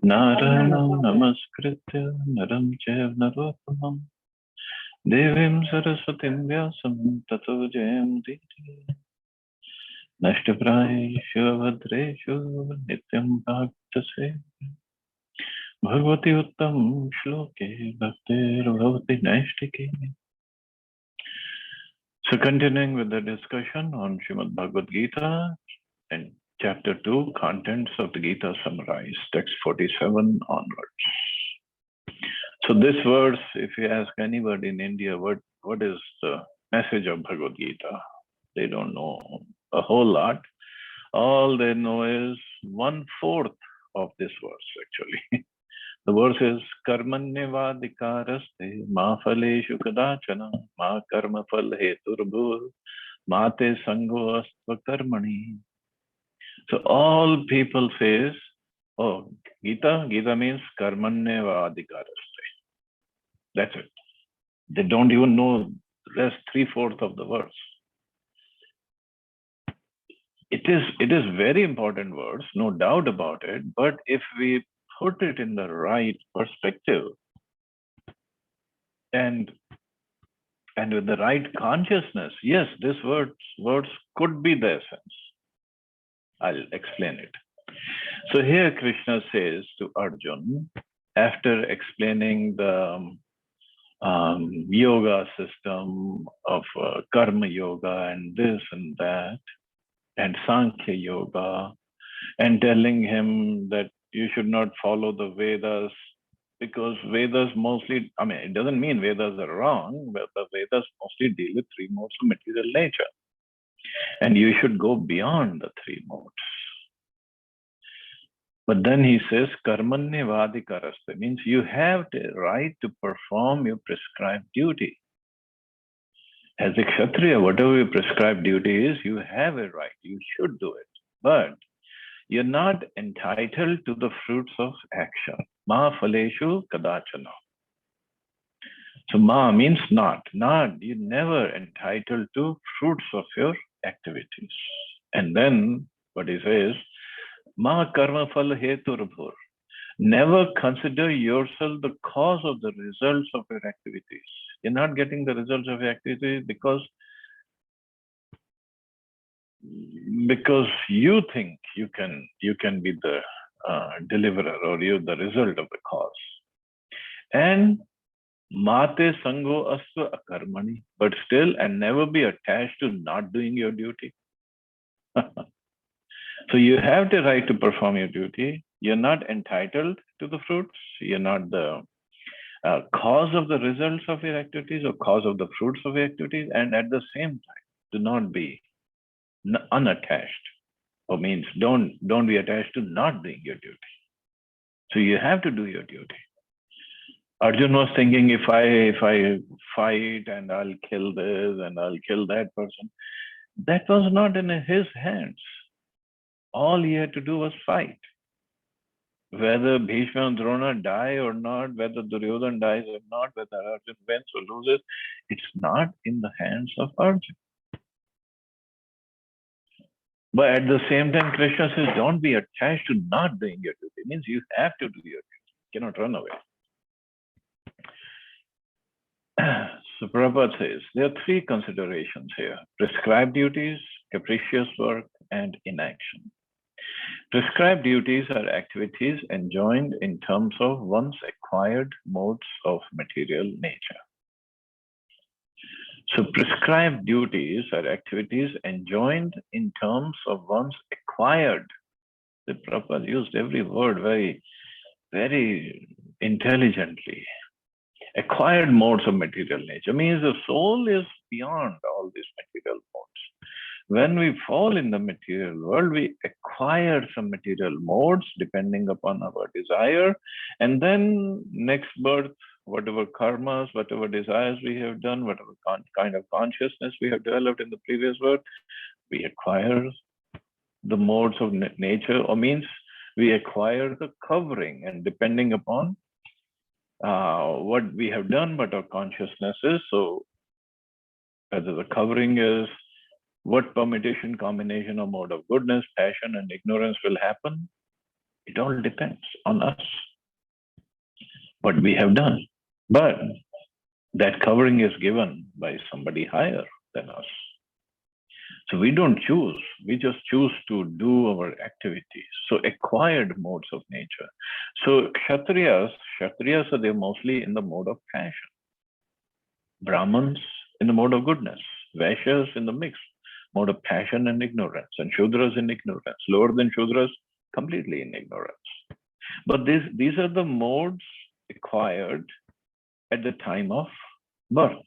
Naranam namaskritya naram chaiv narottamam devim saraswatim vyasam tato jayamudire nashtaprayeshu bhadreshu nityam bhaktasve bhagavati uttam shloke bhaktir bhavati naishtike. So continuing with the discussion on Srimad Bhagavad Gita and Chapter 2, Contents of the Gita summarized, text 47 onwards. So this verse, if you ask anybody in India, what is the message of Bhagavad Gita? They don't know a whole lot. All they know is 1/4 of this verse, actually. The verse is Karmanyavadikaraste ma phaleshu kadachana ma karma phal heturbhur mate sango astva karmani. So all people says, oh, Gita means Karmanyavadikaraste. That's it. They don't even know the rest 3/4 of the verse. It is very important verse, no doubt about it. But if we put it in the right perspective and with the right consciousness, yes, this words could be the essence. I'll explain it. So here Krishna says to Arjun, after explaining the yoga system of karma yoga and this and that, and Sankhya yoga, and telling him that you should not follow the Vedas because Vedas mostly, I mean, it doesn't mean Vedas are wrong, but the Vedas mostly deal with 3 modes of material nature. And you should go beyond the 3 modes. But then he says, Karmanyavadikaraste, means you have the right to perform your prescribed duty. As a Kshatriya, whatever your prescribed duty is, you have a right. You should do it. But you're not entitled to the fruits of action. Ma phaleshu kadachana. So ma means not. Not. You're never entitled to fruits of your activities. And then what he says, ma karma phal heturbhur. Never consider yourself the cause of the results of your activities. You're not getting the results of your activities because you think you can be the deliverer or you're the result of the cause. And mate sango asva akarmani, but still and never be attached to not doing your duty. So you have the right to perform your duty. You're not entitled to the fruits. You're not the cause of the results of your activities or cause of the fruits of your activities. And at the same time, do not be unattached, or means don't be attached to not doing your duty. So you have to do your duty. Arjun was thinking, if I fight and I'll kill this and I'll kill that person, that was not in his hands. All he had to do was fight. Whether Bhishma and Drona die or not, whether Duryodhana dies or not, whether Arjun wins or loses, it's not in the hands of Arjun. But at the same time, Krishna says, don't be attached to not doing your duty. It means you have to do your duty. You cannot run away. So Prabhupada says, there are 3 considerations here: prescribed duties, capricious work, and inaction. Prescribed duties are activities enjoined in terms of one's acquired modes of material nature. So prescribed duties are activities enjoined in terms of one's acquired. The Prabhupada used every word very, very intelligently. Acquired modes of material nature means the soul is beyond all these material modes. When we fall in the material world, we acquire some material modes depending upon our desire. And then next birth, whatever karmas, whatever desires we have done, whatever kind of consciousness we have developed in the previous birth, we acquire the modes of nature, or means we acquire the covering. And depending upon what we have done, what our consciousness is, so whether the covering is what permutation, combination, or mode of goodness, passion, and ignorance will happen. It all depends on us, what we have done. But that covering is given by somebody higher than us. So we don't choose, we just choose to do our activities. So acquired modes of nature. So Kshatriyas are they mostly in the mode of passion. Brahmins in the mode of goodness. Vaishyas in the mix, mode of passion and ignorance. And Shudras in ignorance. Lower than Shudras, completely in ignorance. But these are the modes acquired at the time of birth.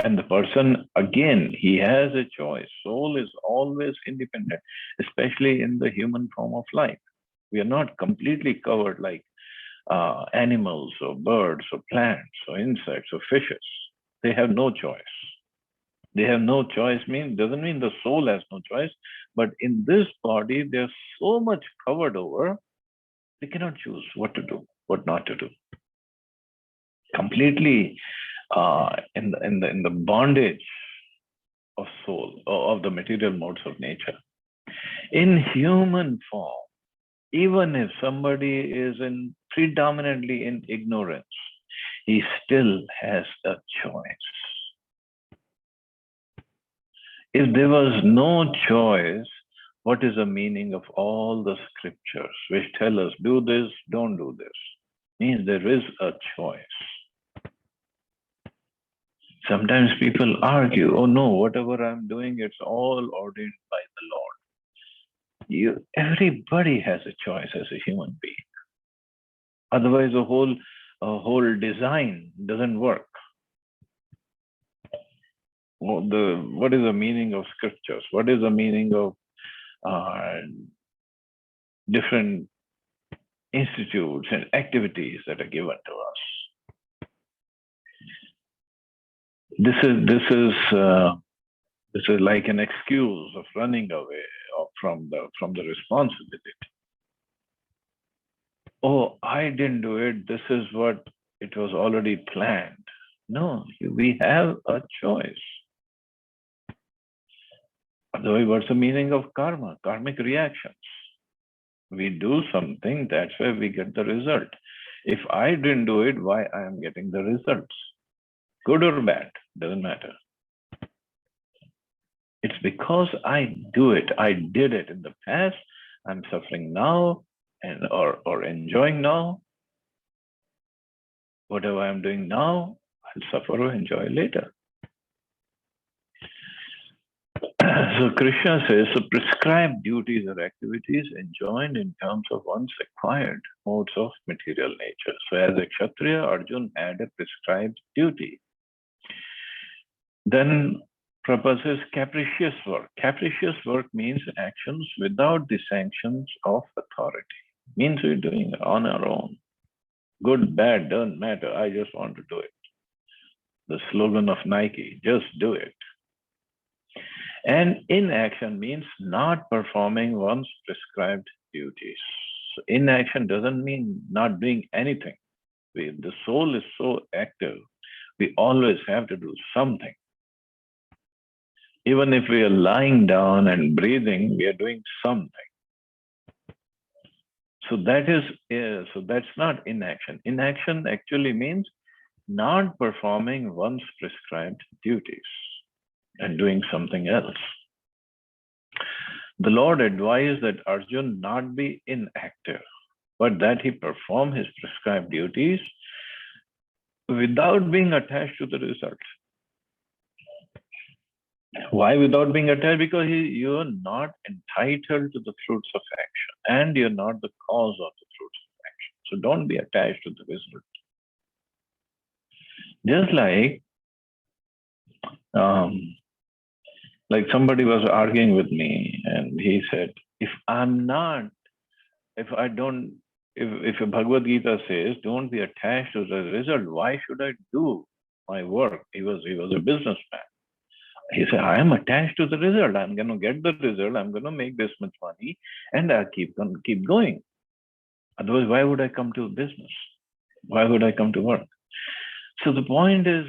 And the person, again, he has a choice. Soul is always independent, especially in the human form of life. We are not completely covered like animals or birds or plants or insects or fishes. They have no choice. They have no choice doesn't mean the soul has no choice, but in this body, they're so much covered over, they cannot choose what to do, what not to do. Completely in the bondage of soul, of the material modes of nature. In human form, even if somebody is predominantly in ignorance, he still has a choice. If there was no choice, what is the meaning of all the scriptures which tell us, do this, don't do this? Means there is a choice. Sometimes people argue, oh no, whatever I'm doing, it's all ordained by the Lord. Everybody has a choice as a human being. Otherwise, the whole design doesn't work. What is the meaning of scriptures? What is the meaning of different institutes and activities that are given to us? This is like an excuse of running away from the responsibility. Oh, I didn't do it. This is what it was already planned. No, we have a choice. Otherwise, what's the meaning of karma? Karmic reactions. We do something, that's why we get the result. If I didn't do it, why I am getting the results? Good or bad, doesn't matter. It's because I do it. I did it in the past. I'm suffering now or enjoying now. Whatever I'm doing now, I'll suffer or enjoy later. So Krishna says, so prescribed duties or activities enjoined in terms of one's acquired modes of material nature. So as a Kshatriya, Arjun had a prescribed duty. Then Prabhupada says capricious work. Capricious work means actions without the sanctions of authority. Means we're doing it on our own. Good, bad, doesn't matter. I just want to do it. The slogan of Nike, just do it. And inaction means not performing one's prescribed duties. So inaction doesn't mean not doing anything. The soul is so active, we always have to do something. Even if we are lying down and breathing, we are doing something. So that's not inaction. Inaction actually means not performing one's prescribed duties and doing something else. The Lord advised that Arjun not be inactive, but that he perform his prescribed duties without being attached to the result. Why without being attached? Because you're not entitled to the fruits of action, and you're not the cause of the fruits of action. So don't be attached to the result. Just like somebody was arguing with me, and he said, if Bhagavad Gita says, don't be attached to the result, why should I do my work? He was a businessman. He said, I am attached to the result. I'm going to get the result. I'm going to make this much money, and I'll keep going. Otherwise, why would I come to business? Why would I come to work? So the point is,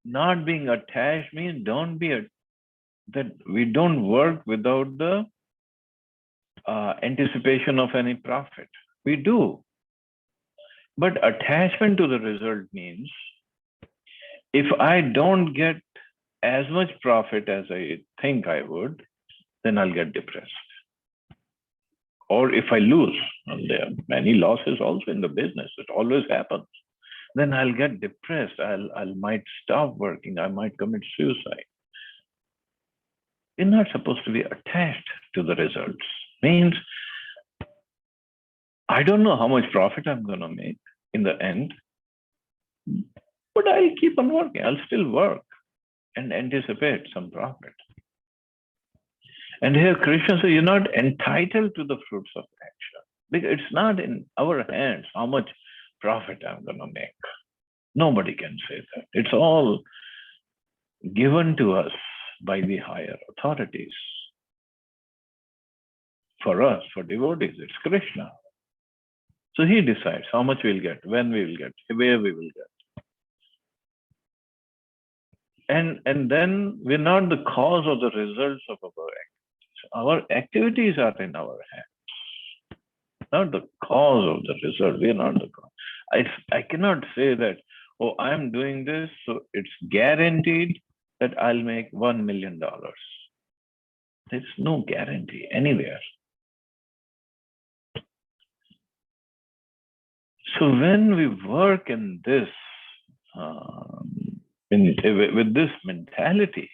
not being attached means that we don't work without the anticipation of any profit. We do. But attachment to the result means if I don't get as much profit as I think I would, then I'll get depressed. Or if I lose, and there are many losses also in the business, it always happens, then I'll get depressed. I might stop working. I might commit suicide. You're not supposed to be attached to the results. Means I don't know how much profit I'm going to make in the end, but I'll keep on working. I'll still work and anticipate some profit. And here Krishna says, you're not entitled to the fruits of action, because it's not in our hands how much profit I'm going to make. Nobody can say that. It's all given to us by the higher authorities. For us, for devotees, it's Krishna. So he decides how much we'll get, when we will get, where we will get. And then we're not the cause of the results of our activities. Our activities are in our hands, not the cause of the result. We're not the cause. I cannot say that, oh, I'm doing this, so it's guaranteed that I'll make $1 million. There's no guarantee anywhere. So when we work in this, with this mentality,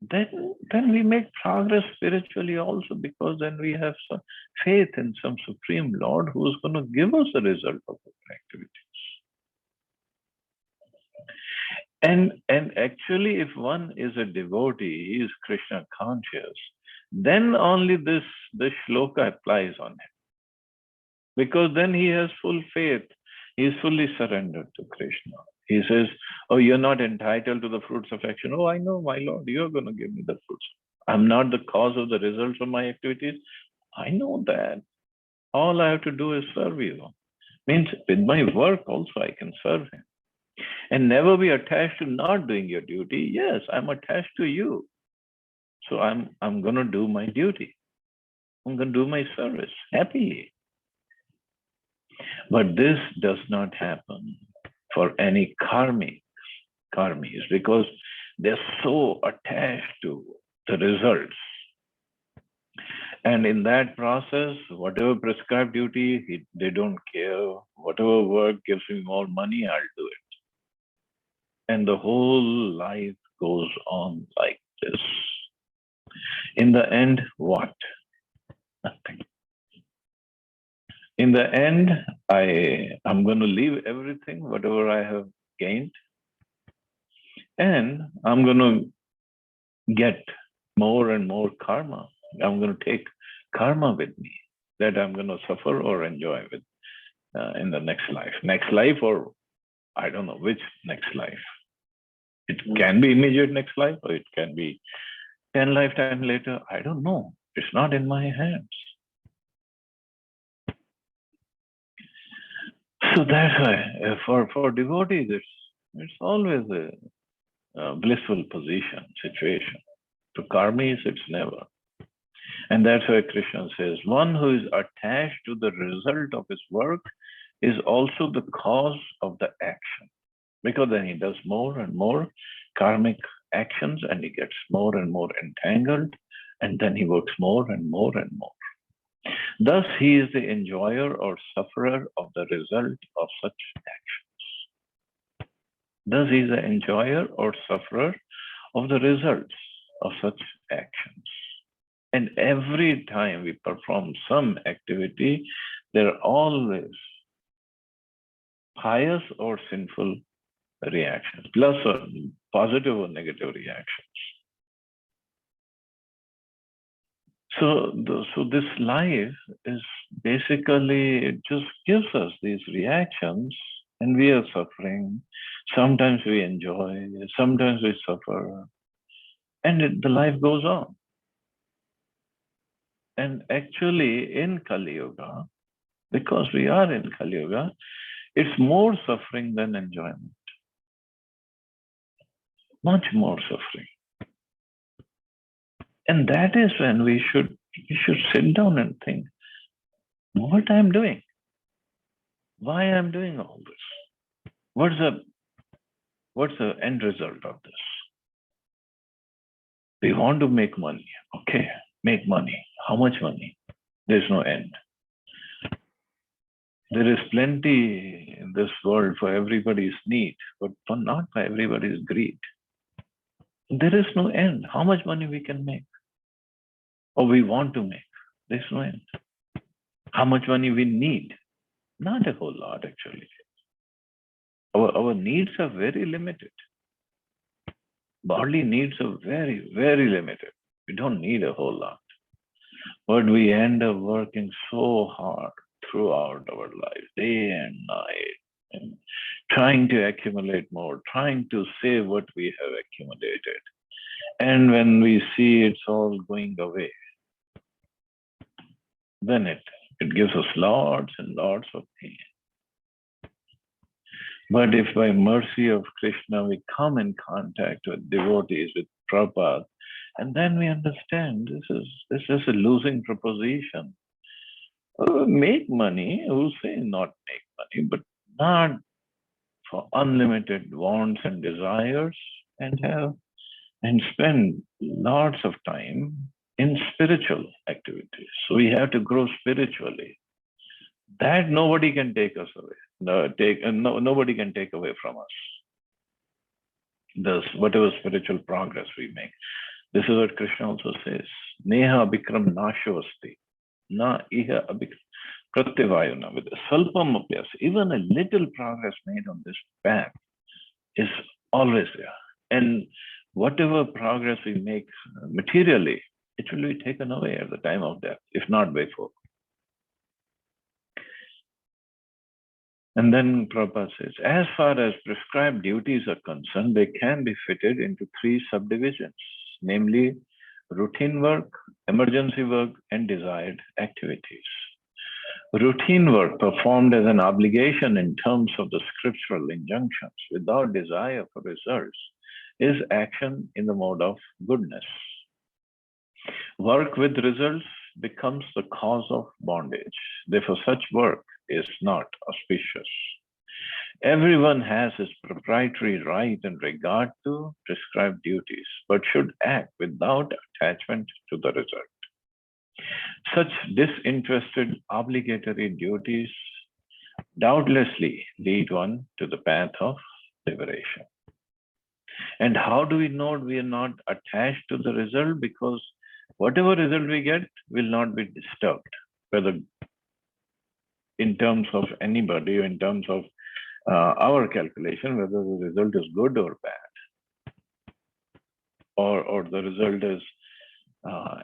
then we make progress spiritually also, because then we have some faith in some Supreme Lord who is going to give us the result of our activities. And actually, if one is a devotee, he is Krishna conscious, then only this shloka applies on him. Because then he has full faith. He is fully surrendered to Krishna. He says, oh, you're not entitled to the fruits of action. Oh, I know, my Lord, you're going to give me the fruits. I'm not the cause of the results of my activities. I know that. All I have to do is serve you. Means with my work also I can serve him. And never be attached to not doing your duty. Yes, I'm attached to you. So I'm going to do my duty. I'm going to do my service happily. But this does not happen for any karmis, because they're so attached to the results. And in that process, whatever prescribed duty, they don't care. Whatever work gives me more money, I'll do it. And the whole life goes on like this. In the end, what? Nothing. In the end, I'm going to leave everything, whatever I have gained, and I'm going to get more and more karma. I'm going to take karma with me that I'm going to suffer or enjoy with in the next life. Next life, or I don't know which next life. It can be immediate next life, or it can be 10 lifetimes later. I don't know. It's not in my hands. So that's why for devotees, it's always a blissful position, situation. To karmis, it's never. And that's why Krishna says, one who is attached to the result of his work is also the cause of the action. Because then he does more and more karmic actions, and he gets more and more entangled, and then he works more and more and more. Thus, he is the enjoyer or sufferer of the result of such actions. Thus, he is the enjoyer or sufferer of the results of such actions. And every time we perform some activity, there are always pious or sinful reactions, plus or positive or negative reactions. So this life is basically, it just gives us these reactions, and we are suffering. Sometimes we enjoy, sometimes we suffer, and the life goes on. And actually in Kali Yuga, because we are in Kali Yuga, it's more suffering than enjoyment. Much more suffering. And that is when we should You should sit down and think what I'm doing, why I'm doing all this. What's the end result of this? We want to make money. Okay, make money. How much money? There's no end. There is plenty in this world for everybody's need, but not for everybody's greed. There is no end. How much money we can make or we want to make? There's no end. How much money we need? Not a whole lot, actually. Our needs are very limited. Bodily needs are very, very limited. We don't need a whole lot. But we end up working so hard throughout our life, day and night, and trying to accumulate more, trying to save what we have accumulated. And when we see it's all going away, then it gives us lots and lots of pain. But if by mercy of Krishna we come in contact with devotees, with Prabhupada, and then we understand this is a losing proposition. Make money, who's saying not make money, but not for unlimited wants and desires, and spend lots of time in spiritual activities. So we have to grow spiritually. That nobody can take us away. Nobody can take away from us. Thus, whatever spiritual progress we make. This is what Krishna also says. Neha abhikram nashavasti. Na iha abhikram pratyavayuna. With salpam apyas. Even a little progress made on this path is always there. And whatever progress we make materially, it will be taken away at the time of death, if not before. And then Prabhupada says, as far as prescribed duties are concerned, they can be fitted into 3 subdivisions, namely routine work, emergency work, and desired activities. Routine work performed as an obligation in terms of the scriptural injunctions without desire for results is action in the mode of goodness. Work with results becomes the cause of bondage. Therefore, such work is not auspicious. Everyone has his proprietary right in regard to prescribed duties, but should act without attachment to the result. Such disinterested obligatory duties doubtlessly lead one to the path of liberation. And how do we know we are not attached to the result? Because whatever result we get will not be disturbed, whether in terms of anybody or in terms of our calculation, whether the result is good or bad, or the result is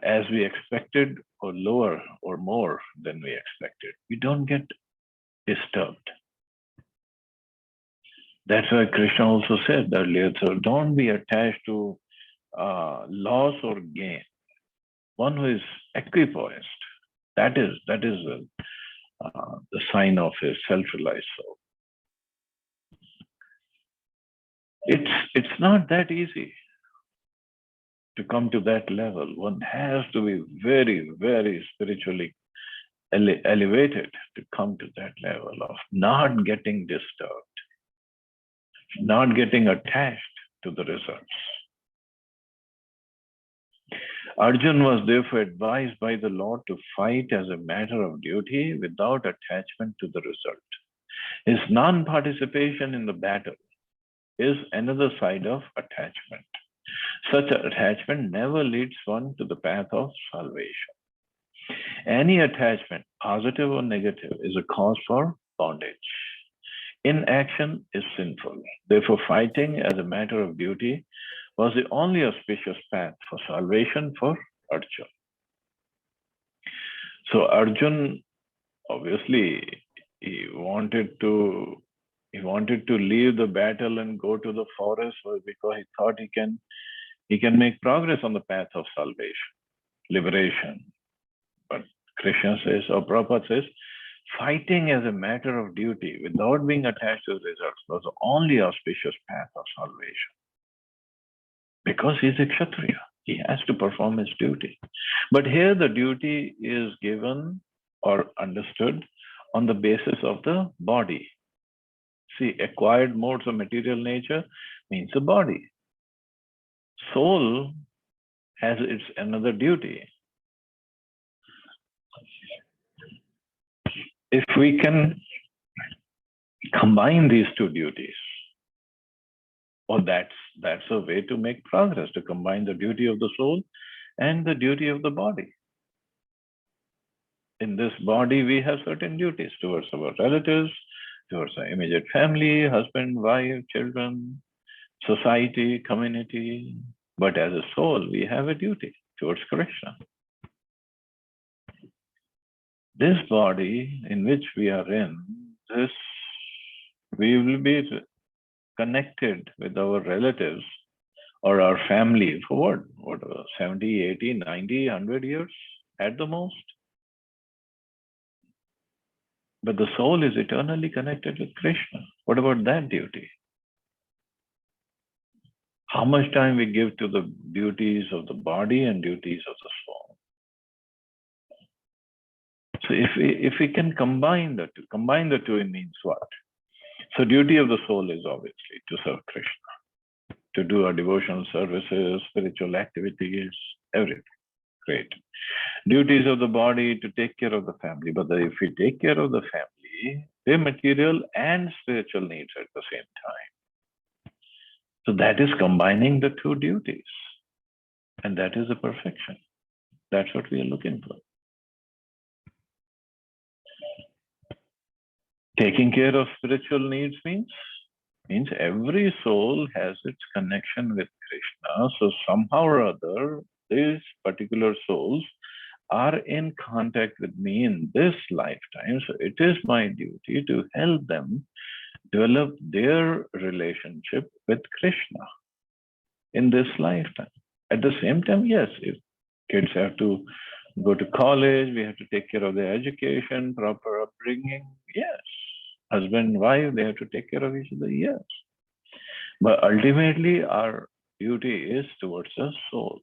as we expected or lower or more than we expected. We don't get disturbed. That's why Krishna also said earlier, so don't be attached to loss or gain. One who is equipoised, that is the sign of a self-realized soul. It's not that easy to come to that level. One has to be very, very spiritually elevated to come to that level of not getting disturbed, not getting attached to the results. Arjun was therefore advised by the Lord to fight as a matter of duty without attachment to the result. His non-participation in the battle is another side of attachment. Such attachment never leads one to the path of salvation. Any attachment, positive or negative, is a cause for bondage. Inaction is sinful. Therefore, fighting as a matter of duty was the only auspicious path for salvation for Arjun. So Arjun, obviously, he wanted to leave the battle and go to the forest because he thought he can make progress on the path of salvation, liberation. But Krishna says, or Prabhupada says, fighting as a matter of duty without being attached to the results was the only auspicious path of salvation. Because he's a Kshatriya. He has to perform his duty. But here the duty is given or understood on the basis of the body. See, acquired modes of material nature means the body. Soul has its another duty. If we can combine these two duties, or that's a way to make progress, to combine the duty of the soul and the duty of the body. In this body, we have certain duties towards our relatives, towards our immediate family, husband, wife, children, society, community. But as a soul, we have a duty towards Krishna. This body in which we are in, this we will be connected with our relatives or our family for what 70, 80, 90, 100 years at the most. But the soul is eternally connected with Krishna. What about that duty? How much time we give to the duties of the body and duties of the soul? So if we can combine the two, it means what? So duty of the soul is obviously to serve Krishna, to do our devotional services, spiritual activities, everything. Great. Duties of the body to take care of the family. But if we take care of the family, their material and spiritual needs at the same time. So that is combining the two duties. And that is the perfection. That's what we are looking for. Taking care of spiritual needs means every soul has its connection with Krishna. So somehow or other, these particular souls are in contact with me in this lifetime. So it is my duty to help them develop their relationship with Krishna in this lifetime. At the same time, yes, if kids have to go to college, we have to take care of their education, proper upbringing, yes. Husband, wife, they have to take care of each other, yes. But ultimately, our duty is towards the soul.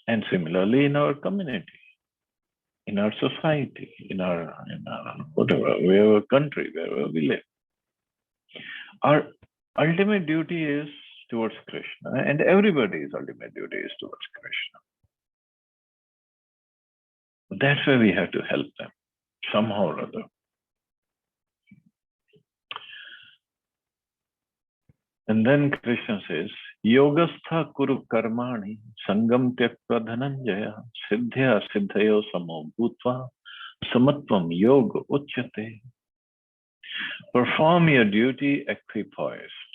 And similarly, in our community, in our society, in our whatever, wherever country, wherever we live. Our ultimate duty is towards Krishna, and everybody's ultimate duty is towards Krishna. That's why we have to help them, somehow or other. And then Krishna says, Yogastha kuru karmani sangam tyakva dhananjaya siddhya siddhayo samo bhutva samatvam yoga uchyate. Perform your duty equipoised.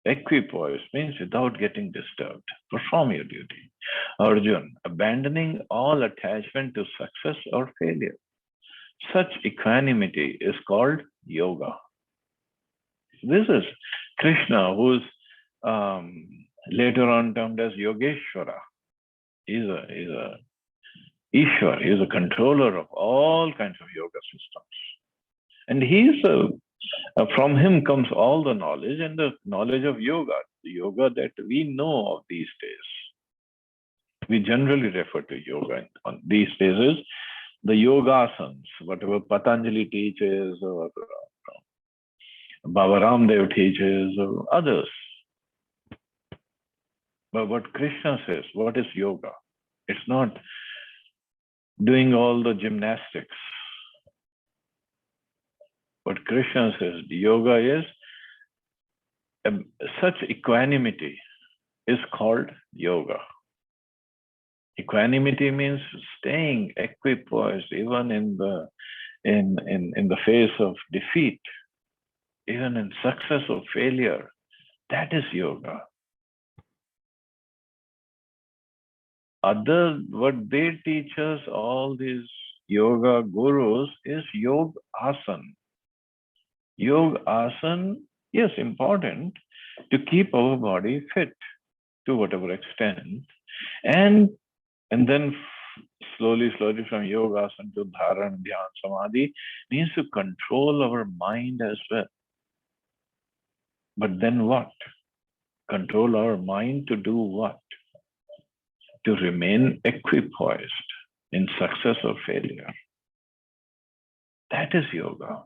Equipoised means without getting disturbed. Perform your duty. Arjun, abandoning all attachment to success or failure. Such equanimity is called yoga. This is Krishna, who's later on termed as Yogeshwara. He's a Ishwar. He's a controller of all kinds of yoga systems. And he's from him comes all the knowledge and the knowledge of yoga, the yoga that we know of these days. We generally refer to yoga on these days is the yogasanas, whatever Patanjali teaches or Baba Ramdev teaches or others. But what Krishna says, what is yoga? It's not doing all the gymnastics. What Krishna says, yoga is such equanimity is called yoga. Equanimity means staying equipoised even in the face of defeat, even in success or failure. That is yoga. What they teach us, all these yoga gurus, is yoga asana. Yoga asana, yes, important to keep our body fit to whatever extent. And then slowly from yoga asana to dharan, dhyan, samadhi means to control our mind as well. But then what? Control our mind to do what? to remain equipoised in success or failure. That is yoga.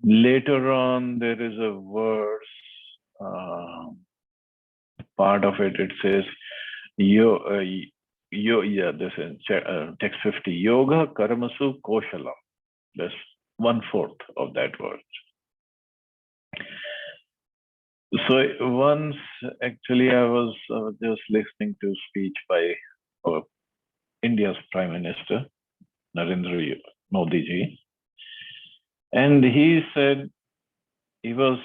Later on, there is a verse, part of it, it says, this is text 50, Yoga Karmasu Koshala. That's 1/4 of that verse. So once, actually, I was just listening to a speech by India's Prime Minister, Narendra Modi ji. And he said, he was,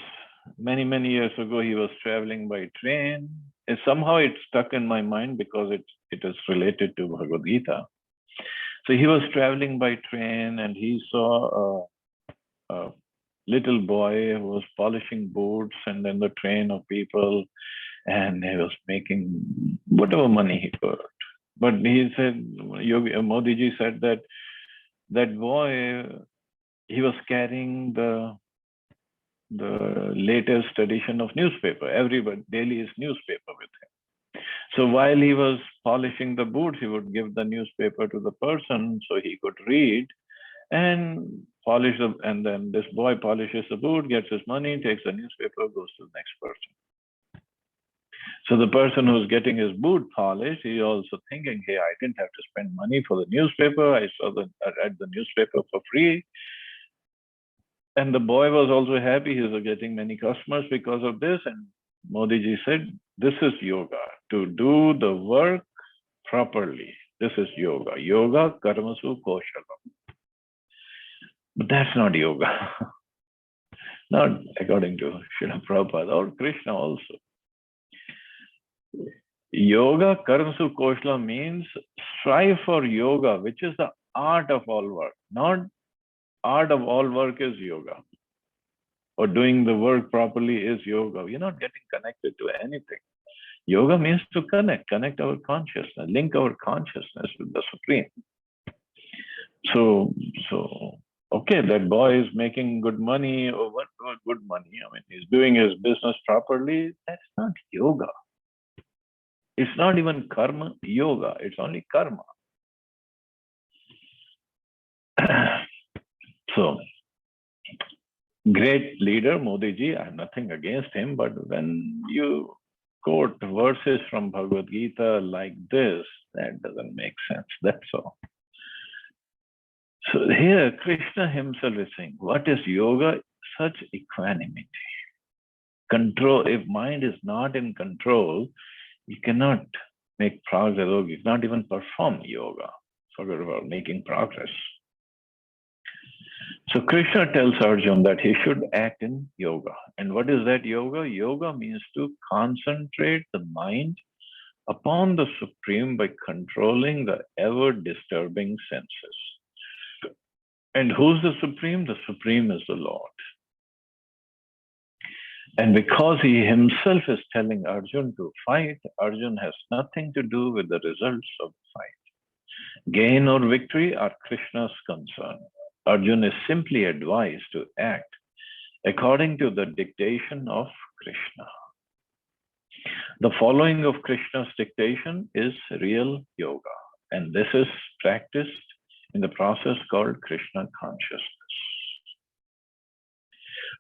many years ago, he was traveling by train. And somehow it stuck in my mind because it is related to Bhagavad Gita. So he was traveling by train and he saw a little boy who was polishing boots and then the train of people, and he was making whatever money he could. But he said, Modi ji said that boy, he was carrying the latest edition of newspaper. Everybody daily is newspaper with him. So while he was polishing the boots, he would give the newspaper to the person so he could read and polish the, and then this boy polishes the boot, gets his money, takes the newspaper, goes to the next person. So the person who's getting his boot polished, he also thinking, hey, I didn't have to spend money for the newspaper. I read the newspaper for free. And the boy was also happy. He was getting many customers because of this. And Modi ji said, this is yoga, to do the work properly. This is yoga. Yoga karmasu koshalam. But that's not yoga. Not according to Srila Prabhupada or Krishna also. Yoga karmasu koshalam means strive for yoga, which is the art of all work. Not art of all work is yoga. Or doing the work properly is yoga. We're not getting connected to anything. Yoga means to connect our consciousness, link our consciousness with the Supreme. So okay, that boy is making good money, or what good money? I mean, he's doing his business properly. That's not yoga. It's not even karma yoga. It's only karma. So, great leader, Modi ji, I have nothing against him, but when you quote verses from Bhagavad Gita like this, that doesn't make sense. That's all. So here, Krishna himself is saying, what is yoga? Such equanimity. Control. If mind is not in control, you cannot make progress, or you cannot even perform yoga. Forget about making progress. So Krishna tells Arjuna that he should act in yoga. And what is that yoga? Yoga means to concentrate the mind upon the Supreme by controlling the ever-disturbing senses. And who's the Supreme? The Supreme is the Lord. And because he himself is telling Arjuna to fight, Arjuna has nothing to do with the results of the fight. Gain or victory are Krishna's concern. Arjuna is simply advised to act according to the dictation of Krishna. The following of Krishna's dictation is real yoga, and this is practiced in the process called Krishna consciousness.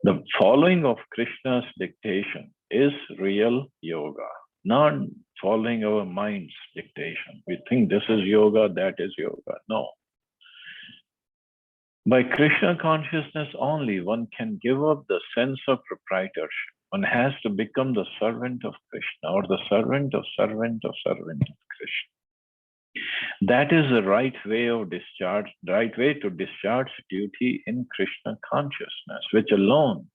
The following of Krishna's dictation is real yoga, not following our mind's dictation. We think this is yoga, that is yoga. No. By Krishna consciousness only, one can give up the sense of proprietorship. One has to become the servant of Krishna, or the servant of Krishna. That is the right way to discharge duty in Krishna consciousness, which alone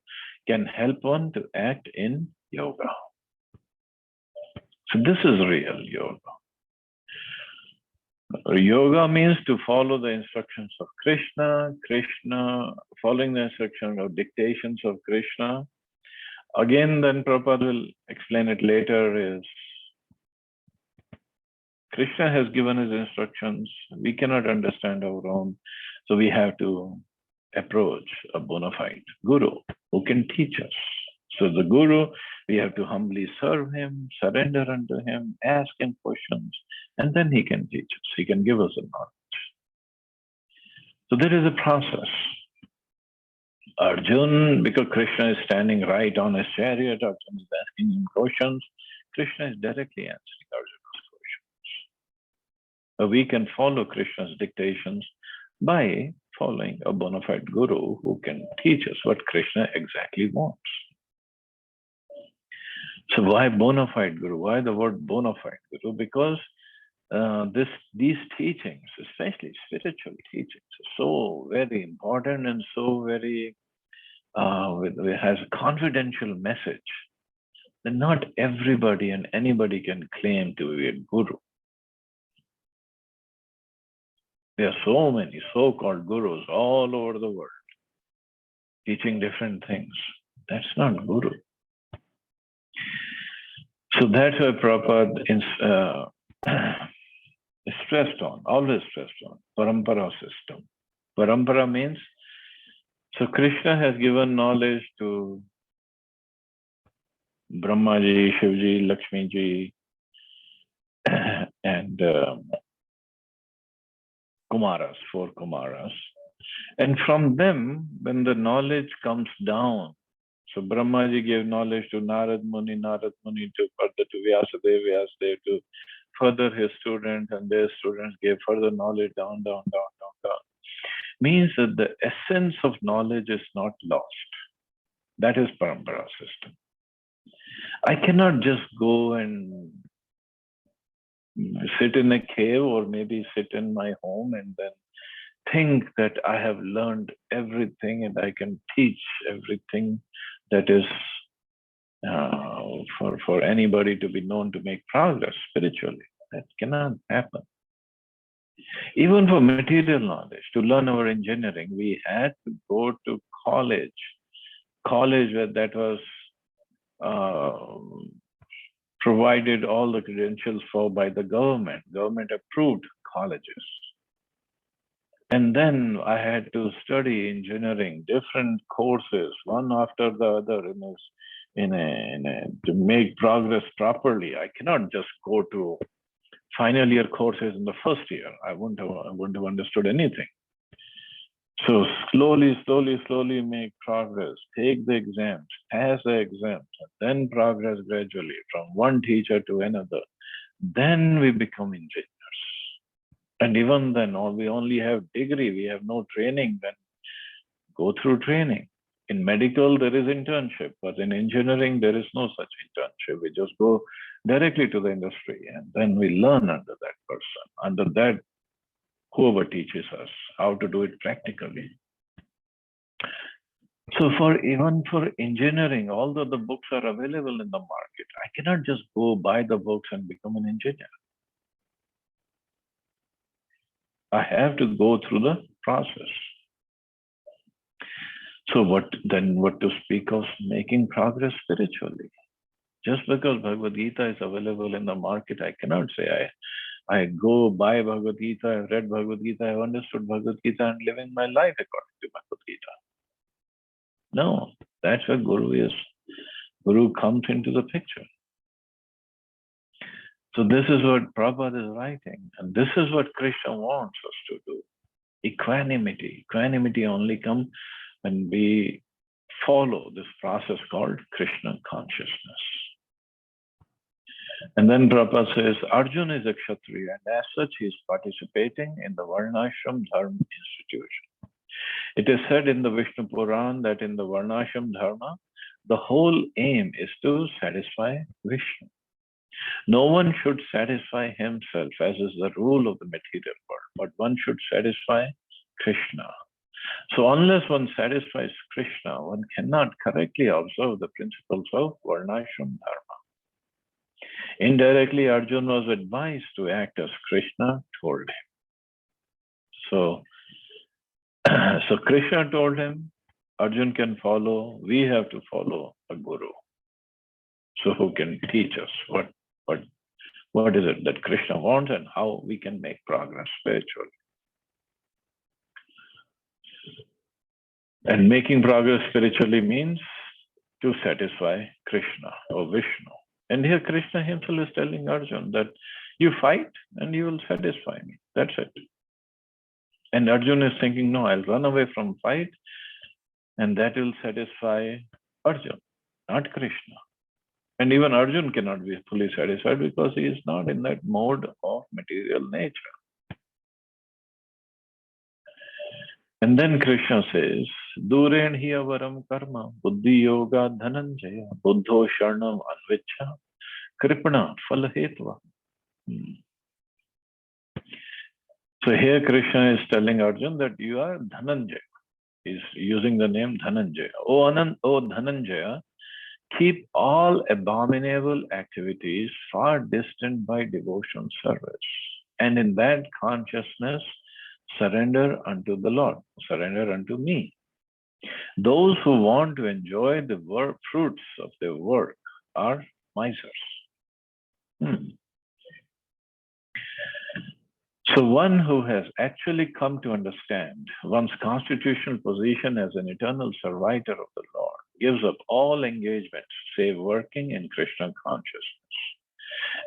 can help one to act in yoga. So this is real yoga. Yoga means to follow the instructions of Krishna, following the instructions or dictations of Krishna. Again, then Prabhupada will explain it later, is Krishna has given his instructions. We cannot understand our own. So we have to approach a bona fide guru who can teach us. So the Guru, we have to humbly serve him, surrender unto him, ask him questions, and then he can teach us. He can give us the knowledge. So there is a process. Arjun, because Krishna is standing right on his chariot, Arjun is asking him questions. Krishna is directly answering Arjun's questions. So we can follow Krishna's dictations by following a bona fide guru who can teach us what Krishna exactly wants. So why bona fide guru? Why the word bona fide guru? Because these teachings, especially spiritual teachings, are so very important and so very it has a confidential message that not everybody and anybody can claim to be a guru. There are so many so-called gurus all over the world teaching different things. That's not guru. So that's why Prabhupada always stressed on parampara system. Parampara means, so Krishna has given knowledge to Brahmaji, Shivji, Lakshmiji, and Kumaras, 4 Kumaras. And from them, when the knowledge comes down, so Brahmaji gave knowledge to Narad Muni to further to Vyasadeva to further his students, and their students gave further knowledge down. Means that the essence of knowledge is not lost. That is parampara system. I cannot just go and sit in a cave or maybe sit in my home and then think that I have learned everything and I can teach everything that is for anybody to be known to make progress spiritually. That cannot happen. Even for material knowledge, to learn our engineering, we had to go to college where that was provided all the credentials for by the government approved colleges. And then I had to study engineering, different courses, one after the other, to make progress properly. I cannot just go to final year courses in the first year. I wouldn't have understood anything. So slowly make progress, take the exams, pass the exams, then progress gradually from one teacher to another. Then we become engineers. And even then, we only have degree, we have no training, then go through training. In medical, there is internship, but in engineering, there is no such internship. We just go directly to the industry and then we learn under that person, under that whoever teaches us how to do it practically. So even for engineering, although the books are available in the market, I cannot just go buy the books and become an engineer. I have to go through the process. So what to speak of making progress spiritually? Just because Bhagavad Gita is available in the market, I cannot say I go buy Bhagavad Gita, I've read Bhagavad Gita, I've understood Bhagavad Gita and living my life according to Bhagavad Gita. No, that's where Guru is. Guru comes into the picture. So this is what Prabhupada is writing, and this is what Krishna wants us to do. Equanimity. Equanimity only comes when we follow this process called Krishna consciousness. And then Prabhupada says, Arjuna is a Kshatriya, and as such he is participating in the Varnashram Dharma institution. It is said in the Vishnu Puran that in the Varnashram Dharma, the whole aim is to satisfy Vishnu. No one should satisfy himself, as is the rule of the material world, but one should satisfy Krishna. So unless one satisfies Krishna, one cannot correctly observe the principles of Varnashram Dharma. Indirectly, Arjuna was advised to act as Krishna told him. So Krishna told him, Arjuna can follow, we have to follow a guru. So who can teach us what is it that Krishna wants and how we can make progress spiritually. And making progress spiritually means to satisfy Krishna or Vishnu. And here Krishna himself is telling Arjun that you fight and you will satisfy me. That's it. And Arjun is thinking, no, I'll run away from fight and that will satisfy Arjun, not Krishna. And even Arjun cannot be fully satisfied because he is not in that mode of material nature. And then Krishna says, Duren hi avaram karma, buddhi yoga dhananjaya, buddho sharnam anvicha, kripana phalahetva. So here Krishna is telling Arjun that you are Dhananjaya. He's using the name Dhananjaya. O Dhananjaya, keep all abominable activities far distant by devotion service. And in that consciousness, surrender unto the Lord, surrender unto me. Those who want to enjoy the fruits of their work are misers. So one who has actually come to understand one's constitutional position as an eternal servitor of the Lord gives up all engagements save working in Krishna consciousness.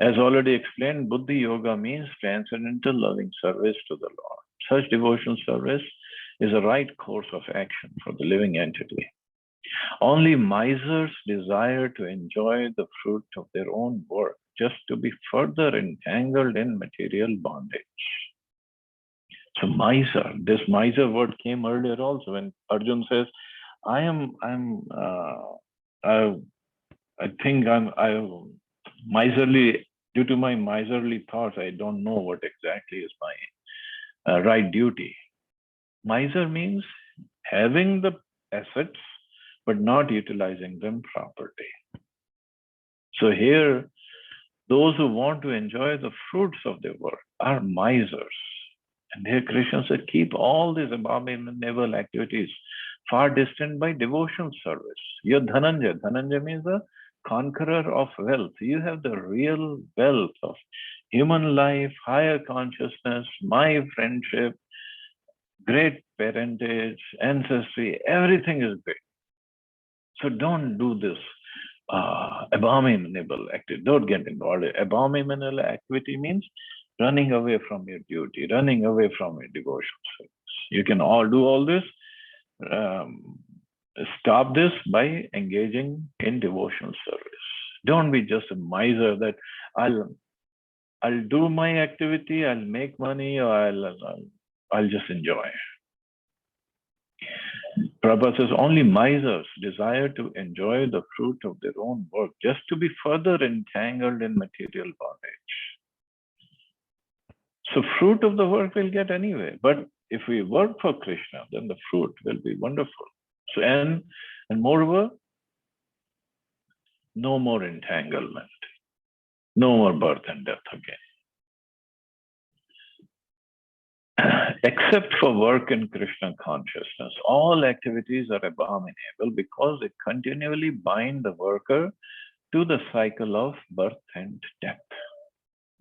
As already explained, Buddhi Yoga means transcendental loving service to the Lord. Such devotional service is a right course of action for the living entity. Only misers desire to enjoy the fruit of their own work, just to be further entangled in material bondage. So miser, this miser word came earlier also when Arjun says, I think I'm miserly, due to my miserly thoughts, I don't know what exactly is my right duty. Miser means having the assets, but not utilizing them properly. So here, those who want to enjoy the fruits of their work are misers. And here Krishna said, keep all these abominable activities far distant by devotional service. You're Dhananjaya. Dhananjaya means the conqueror of wealth. You have the real wealth of human life, higher consciousness, my friendship, great parentage, ancestry, everything is great. So don't do this abominable activity. Don't get involved. Abominable activity means running away from your duty, running away from your devotion service. You can all do all this. Stop this by engaging in devotional service. Don't be just a miser that I'll do my activity, I'll make money, or I'll just enjoy. Prabhupada says only misers desire to enjoy the fruit of their own work, just to be further entangled in material bondage. So fruit of the work we'll get anyway, but if we work for Krishna, then the fruit will be wonderful. So and moreover, no more entanglement, no more birth and death again. Except for work in Krishna consciousness, all activities are abominable because they continually bind the worker to the cycle of birth and death.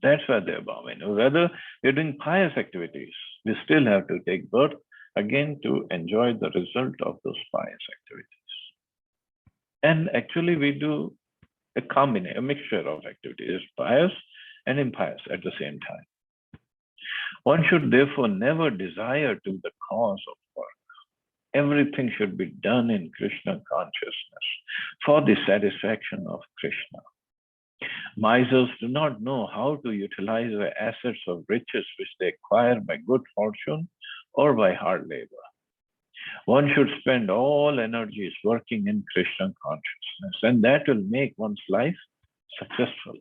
That's why they're abominable. Whether we're doing pious activities, we still have to take birth again to enjoy the result of those pious activities. And actually, we do a combination, a mixture of activities, pious and impious at the same time. One should therefore never desire to the cause of work. Everything should be done in Krishna consciousness for the satisfaction of Krishna. Misers do not know how to utilize the assets of riches which they acquire by good fortune or by hard labor. One should spend all energies working in Krishna consciousness, and that will make one's life successful.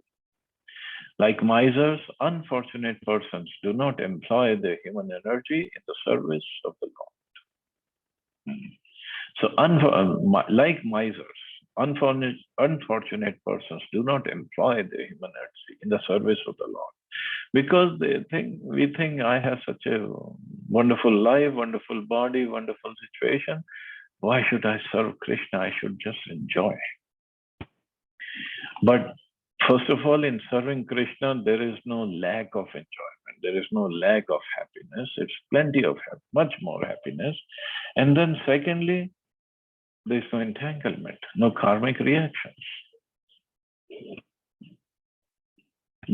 Like misers, unfortunate persons do not employ their human energy in the service of the Lord. So, like misers, unfortunate persons do not employ their human energy in the service of the Lord because we think I have such a wonderful life, wonderful body, wonderful situation. Why should I serve Krishna? I should just enjoy. But first of all, in serving Krishna, there is no lack of enjoyment. There is no lack of happiness. It's plenty of much more happiness. And then secondly, There's no entanglement, no karmic reactions.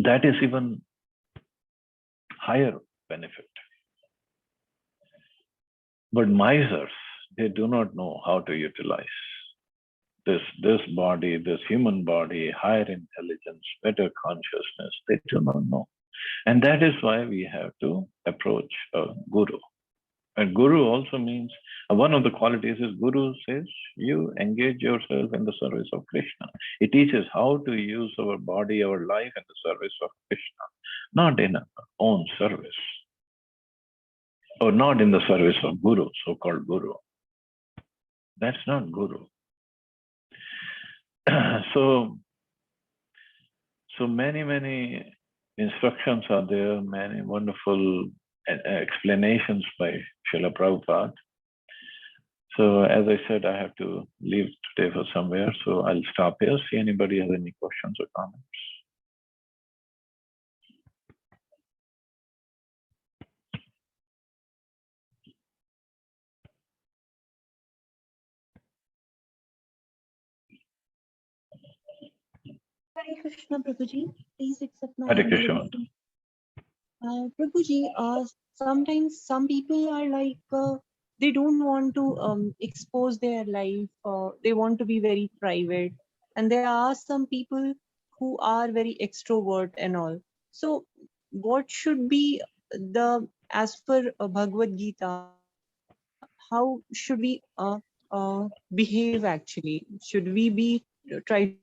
That is even higher benefit. But misers, they do not know how to utilize this body, this human body, higher intelligence, better consciousness. They do not know. And that is why we have to approach a guru. And guru also means, one of the qualities is guru says, you engage yourself in the service of Krishna. It teaches how to use our body, our life in the service of Krishna, not in our own service, or not in the service of guru, so-called guru. That's not guru. So many instructions are there, many wonderful explanations by Srila Prabhupada. So as I said, I have to leave today for somewhere, so I'll stop here. See anybody has any questions or comments. Hare Krishna, Prabhuji. Please accept my Hare Krishna. Prabhuji, sometimes some people are like, they don't want to expose their life, they want to be very private. And there are some people who are very extrovert and all. So what should be as per Bhagavad Gita, how should we behave actually? Should we be try to be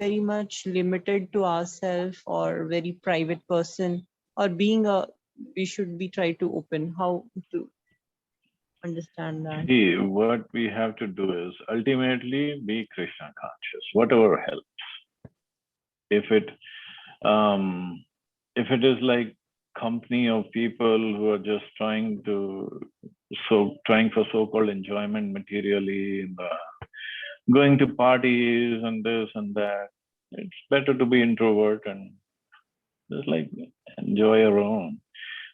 very much limited to ourselves or very private person, or being we should be try to open? How to understand that? See, what we have to do is ultimately be Krishna conscious, whatever helps. If it is like company of people who are just trying for so-called enjoyment materially, going to parties and this and that, it's better to be introvert and just like enjoy your own.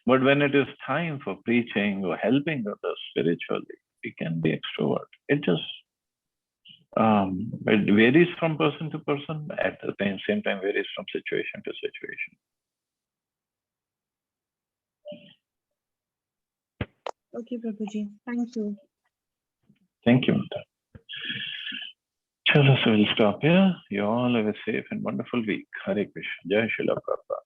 But when it is time for preaching or helping others spiritually, we can be extrovert. It just it varies from person to person, at the same time varies from situation to situation. Okay, Prabhuji. Thank you. Thank you, Mata. Chalo, so we'll stop here. You all have a safe and wonderful week. Hare Krishna. Jai Srila Prabhupada.